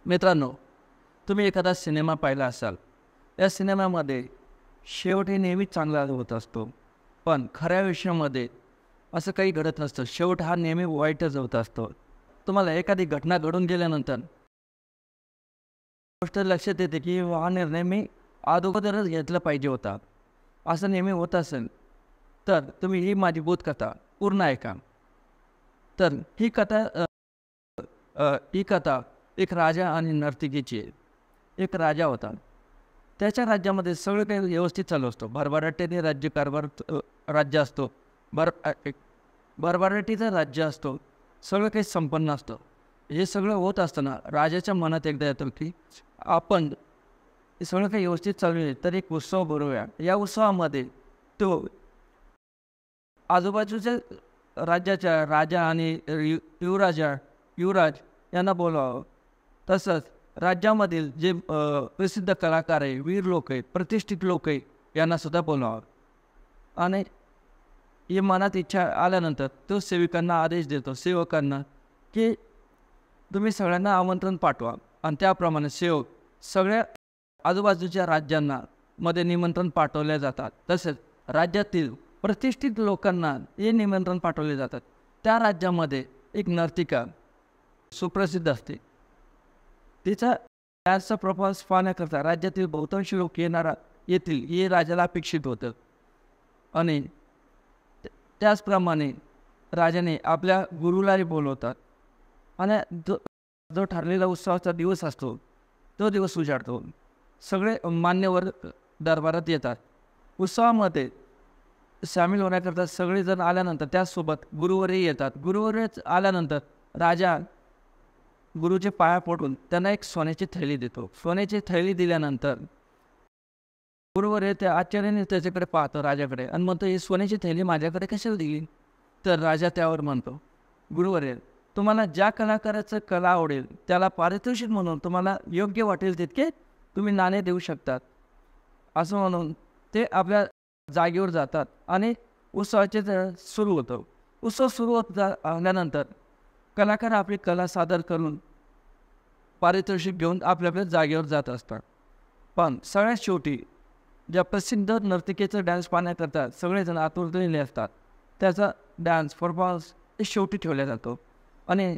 मित्रांनो, तुम्ही एखादा सिनेमा पाहिला असाल. त्या सिनेमामध्ये शेवट हे नेहमीच चांगला होत असतो. पण खऱ्या आयुष्यामध्ये असं काही घडत नसतं. शेवट हा नेहमी वाईटच होत असतो. तुम्हाला एखादी घटना घडून गेल्यानंतर गोष्ट लक्षात येते की हा निर्णय मी अगोदरच घेतला पाहिजे होता. असं नेहमी होत असेल तर तुम्ही ही माझी बोधकथा पूर्ण ऐका. तर ही कथा एक राजा आणि नर्तकीची आहे. एक राजा होता. त्याच्या राज्यामध्ये सगळं काही व्यवस्थित चालू असतो. भरभराटीने राज्यकारभार राज्य असतो. भरभराटीचं राज्य असतो. सगळं काही संपन्न असतं. हे सगळं होत असताना राजाच्या मनात एकदा येतं की आपण हे सगळं काही व्यवस्थित चालू आहे तर एक उत्सव भरवूया. या उत्सवामध्ये तो आजूबाजूच्या राज्याच्या राजा आणि युवराज यांना बोलवावं. तसंच राज्यामधील जे प्रसिद्ध कलाकार आहे, वीर लोक आहेत, प्रतिष्ठित लोक आहे यांना सुद्धा बोलवावं. आणि ही मनात इच्छा आल्यानंतर तो सेवकांना आदेश देतो सेवकांना की तुम्ही सगळ्यांना आमंत्रण पाठवा. आणि त्याप्रमाणे सेवक सगळ्या आजूबाजूच्या राज्यांना मध्ये निमंत्रण पाठवले जातात. तसेच राज्यातील प्रतिष्ठित लोकांना हे निमंत्रण पाठवले जातात. त्या राज्यामध्ये एक नर्तिका सुप्रसिद्ध असते. तिचा डान्सचा परफॉर्मन्स पाहण्याकरता राज्यातील बहुतांश लोक येतील हे राजाला अपेक्षित होतं. आणि त्याचप्रमाणे राजाने आपल्या गुरुलाही बोलवतात. आणि जो ठरलेला उत्सवाचा दिवस असतो तो दिवस उजाडतो. सगळे मान्यवर दरबारात येतात. उत्सवामध्ये सामील होण्याकरता सगळेजण आल्यानंतर त्याचसोबत गुरुवरही येतात. गुरुवर आल्यानंतर राजा गुरुचे पाया पडून त्यांना एक सोन्याची थैली देतो. सोन्याची थैली दिल्यानंतर गुरुवर ते आश्चर्याने त्याच्याकडे पाहतो राजाकडे आणि म्हणतो ही सोन्याची थैली माझ्याकडे कशाला दिली. तर राजा त्यावर म्हणतो गुरुवर तुम्हाला ज्या कलाकाराचं कला आवडेल त्याला पारितोषिक म्हणून तुम्हाला योग्य वाटेल तितके तुम्ही नाणे देऊ शकतात. असं म्हणून ते आपल्या जागेवर जातात आणि उत्सवाचे सुरू होतं. उत्सव सुरू झाल्यानंतर कलाकार आपली कला सादर करून पारितोषिक घेऊन आपल्या जागेवर जात असतात. पण सगळ्यात शेवटी ज्या प्रसिद्ध नर्तिकेचं डान्स पाहण्याकरता सगळेजण आतुरतेने असतात त्याचा डान्स परफॉर्मन्स शेवटी ठेवला जातो. आणि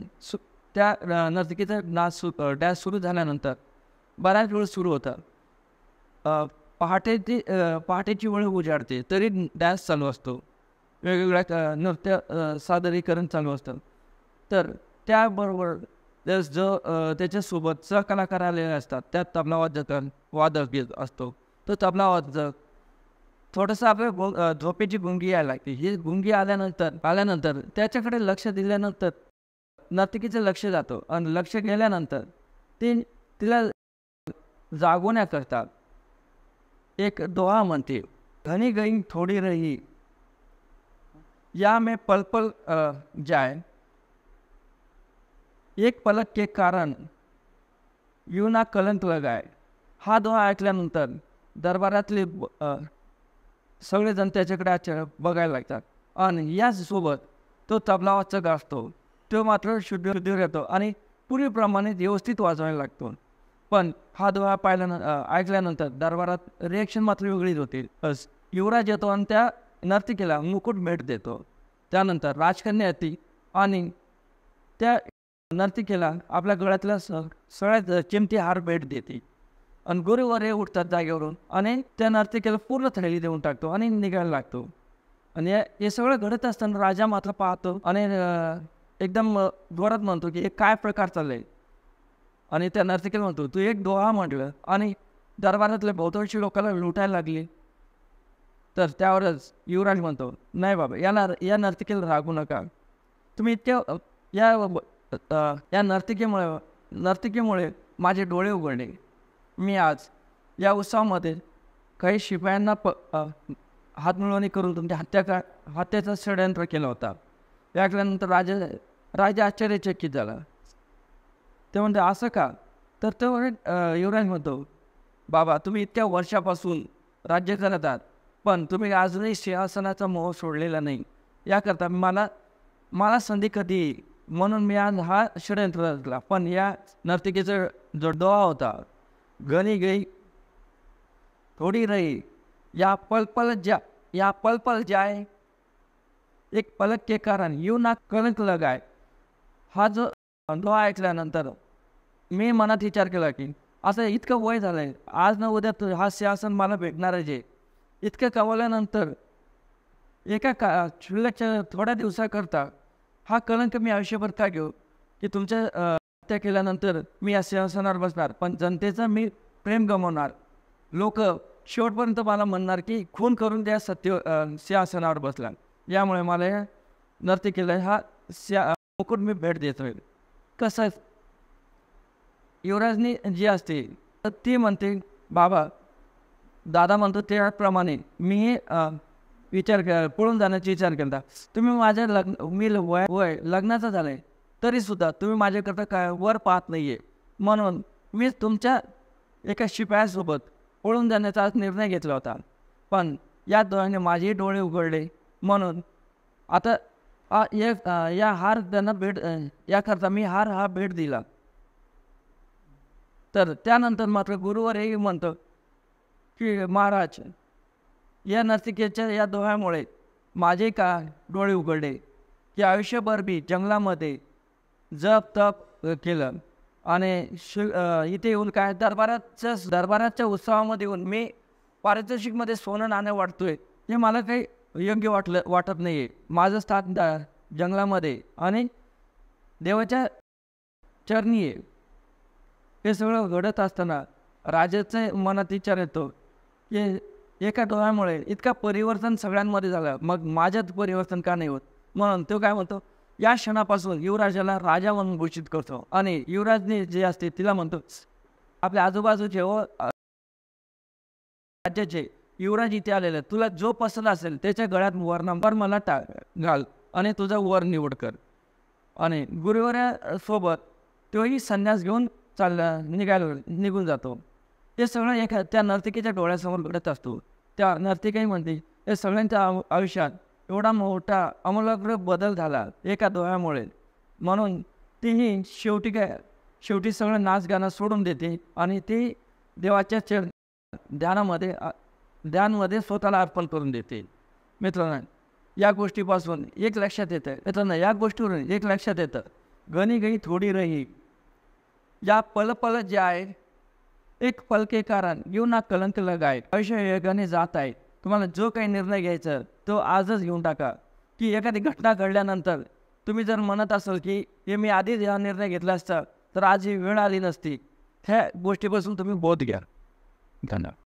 त्या नर्तिकेचा डान्स सुरू झाल्यानंतर बऱ्याच वेळ सुरू होता. पहाटेची वेळ उजाडते तरी डान्स चालू असतो. वेगवेगळ्या नृत्य सादरीकरण चालू असतं. तर त्याबरोबर जो त्याच्यासोबत सहकलाकार आलेले असतात त्यात तबला वादक असतो. तो तबला वादक थोडंसं आपल्या झोपेची गुंगी यायला लागते. ही गुंगी आल्यानंतर त्याच्याकडे लक्ष दिल्यानंतर नर्तकीचं लक्ष जातं. आणि लक्ष गेल्यानंतर तिला जागवण्याकरता एक दोहा म्हणते घनी गई थोड़ी रही या में पल पल जाए एक पलक के कारण यूं ना कलंक लगाए. हा दोहा ऐकल्यानंतर दरबारातले सगळेजण त्याच्याकडे बघायला लागतात. आणि याचसोबत तो तबला वाचक असतो तो मात्र शुद्ध येतो आणि पूर्वीप्रमाणे व्यवस्थित वाजवायला लागतो. पण हा दोहा ऐकल्यानंतर दरबारात रिॲक्शन मात्र वेगळीच होती. युवराज येतो आणि त्या नर्तिकेला मुकुट भेट देतो. त्यानंतर राजकन्या येते आणि त्या नर्तिकेला आपल्या गळ्यातल्या सगळ्यात किमती हार भेट देते. आणि गुरुवर उठतात जागेवरून आणि त्या नर्तिकेला पूर्ण थैली देऊन टाकतो आणि निघायला लागतो. आणि हे सगळं घडत असताना राजा मात्र पाहतो आणि एकदम जोरात म्हणतो की हे काय प्रकार चाललाय. आणि त्या नर्तिकेला म्हणतो तू एक दोहा म्हटलं आणि दरबारातल्या बहुतांशी लोकांना लुटायला लागली. तर त्यावरच युवराज म्हणतो नाही बाबा या नर्तिकेला रागू नका. तुम्ही इतक्या या नर्तिकेमुळे माझे डोळे उघडले. मी आज या उत्सवामध्ये काही शिपायांना हातमिळवणी करून तुमच्या हत्याचा षडयंत्र केला होता. ऐकल्यानंतर राजा आश्चर्यचकित झाला. ते म्हणते असं का. तर तो युवराज म्हणतो बाबा तुम्ही इतक्या वर्षापासून राज्य करत आहात पण तुम्ही अजूनही सिंहासनाचा मोह सोडलेला नाही. याकरता मला संधी कधी म्हणून मी आज हा षडयंत्र रचला. पण या नर्तिकेचा जो डोळा होता, घनी गई थोडी रही, या पल पल जाए, एक पलक के कारण यूं ना कलंक लगाय. हा जो डोळा ऐकल्यानंतर मी मनात विचार केला की असं इतकं वय झालंय, आज ना उद्या हा सिंहासन मला भेटणारच आहे. इतकं कमवल्यानंतर एका क्षुल्लकच्या थोड्या दिवसाकरता हा कलंक मी आयुष्यभर का घेऊ, की तुमच्या हत्या केल्यानंतर मी या सिंहासनावर बसणार, पण जनतेचं मी प्रेम गमावणार. लोक शेवटपर्यंत मला म्हणणार की खून करून त्या सिंहासनावर बसला. यामुळे मला या नर्तिकेला हा मुकुट मी भेट देतोय. कसं युवराजनी जी असते तर ती म्हणते, बाबा दादा म्हणतो त्याप्रमाणे मी पळून जाण्याचा विचार केला. तुम्ही माझ्या मी वय लग्नाचं झालं आहे तरीसुद्धा तुम्ही माझ्याकरता काय वर पाहत नाही आहे, म्हणून मी तुमच्या एका शिपायासोबत पळून जाण्याचा निर्णय घेतला होता. पण या दोघांनी माझे डोळे उघडले, म्हणून आता या हार त्यांना याकरता मी हा भेट दिला. तर त्यानंतर मात्र गुरुवर हे म्हणतो की महाराज, या नर्तिकेच्या या दोह्यामुळे माझे का डोळे उघडले की आयुष्यभर मी जंगलामध्ये जप तप केलं आणि इथे येऊन काय दरबाराच्या उत्सवामध्ये येऊन मी पारितोषिकमध्ये सोनं नाणं वाटतोय, हे मला काही योग्य वाटत नाही आहे. माझं स्थान जंगलामध्ये आणि देवाच्या चरणी आहे. हे सगळं घडत असताना राजाच्या मनात विचार येतो की एका डोळ्यामुळे इतका परिवर्तन सगळ्यांमध्ये झालं, मग माझ्यात परिवर्तन का नाही होत. म्हणून तो काय म्हणतो, या क्षणापासून युवराजाला राजा म्हणून घोषित करतो आणि युवराजने जे असते तिला म्हणतो, आपल्या आजूबाजूचे व राज्याचे युवराज इथे आलेले, तुला जो पसंत असेल त्याच्या गळ्यात वर मला घाल आणि तुझा वर निवड कर. आणि गुरुवऱ्यासोबत तोही संन्यास घेऊन निघून जातो. ते सगळं त्या नर्तिकेच्या डोळ्यासमोर घडत असतो. त्या नर्तिकाही म्हणते, या सगळ्यांच्या आयुष्यात एवढा मोठा आमूलाग्र बदल झाला एका डोळ्यामुळे, म्हणून तीही शेवटी सगळं नाच गाणं सोडून देते आणि ती देवाच्या ध्यानमध्ये स्वतःला अर्पण करून देते. मित्रांनो, या गोष्टीपासून एक लक्षात येतं, मित्रांनो या गोष्टीवरून एक लक्षात येतं, घनी गई थोडी रही, या पल जाए, एक पल के कारण यूं ना कलंक लगाए. आयुष्य वेगाने जात आहे. तुम्हाला जो काही निर्णय घ्यायचा तो आजच घेऊन टाका. की एखादी घटना घडल्यानंतर तुम्ही जर म्हणत असाल की हे मी आधीच हा निर्णय घेतला असता तर आज ही वेळ आली नसती, ह्या गोष्टीपासून तुम्ही बोध घ्या. धन्यवाद.